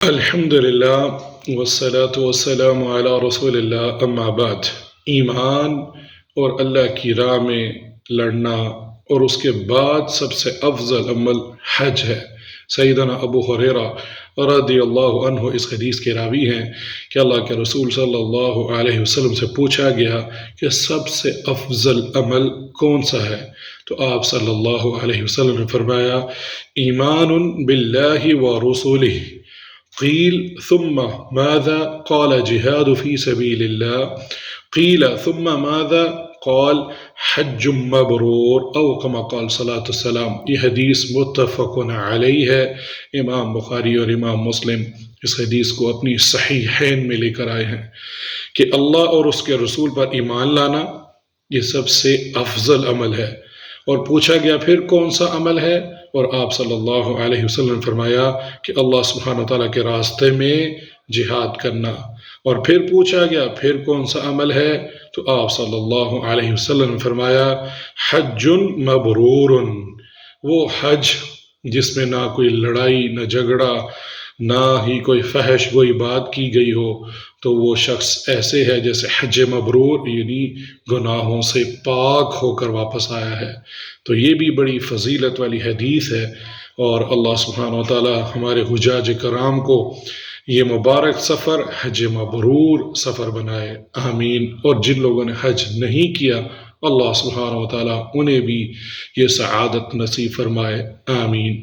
الحمدللہ والصلاة والسلام علی رسول اللہ اما بعد۔ ایمان اور اللہ کی راہ میں لڑنا اور اس کے بعد سب سے افضل عمل حج ہے۔ سیدنا ابو ہریرہ رضی اللہ عنہ اس حدیث کے راوی ہیں کہ اللہ کے رسول صلی اللہ علیہ وسلم سے پوچھا گیا کہ سب سے افضل عمل کون سا ہے، تو آپ صلی اللہ علیہ وسلم نے فرمایا ایمان باللہ ورسولہ۔ قیل ثم ماذا؟ قال جہاد فی سبیل اللہ۔ قیل ثم ماذا؟ قال حج مبرور او کما قال صلی اللہ علیہ وسلم۔ یہ حدیث متفق علیہ ہے۔ امام بخاری اور امام مسلم اس حدیث کو اپنی صحیحین میں لے کر آئے ہیں کہ اللہ اور اس کے رسول پر ایمان لانا یہ سب سے افضل عمل ہے۔ اور پوچھا گیا پھر کون سا عمل ہے، اور آپ صلی اللہ علیہ وسلم نے فرمایا کہ اللہ سبحانہ وتعالیٰ کے راستے میں جہاد کرنا۔ اور پھر پوچھا گیا پھر کون سا عمل ہے، تو آپ صلی اللہ علیہ وسلم نے فرمایا حج مبرور، وہ حج جس میں نہ کوئی لڑائی نہ جھگڑا نہ ہی کوئی فحش کوئی بات کی گئی ہو، تو وہ شخص ایسے ہے جیسے حج مبرور، یعنی گناہوں سے پاک ہو کر واپس آیا ہے۔ تو یہ بھی بڑی فضیلت والی حدیث ہے، اور اللہ سبحانہ وتعالی ہمارے حجاج کرام کو یہ مبارک سفر حج مبرور سفر بنائے، آمین۔ اور جن لوگوں نے حج نہیں کیا اللہ سبحانہ وتعالی انہیں بھی یہ سعادت نصیب فرمائے، آمین۔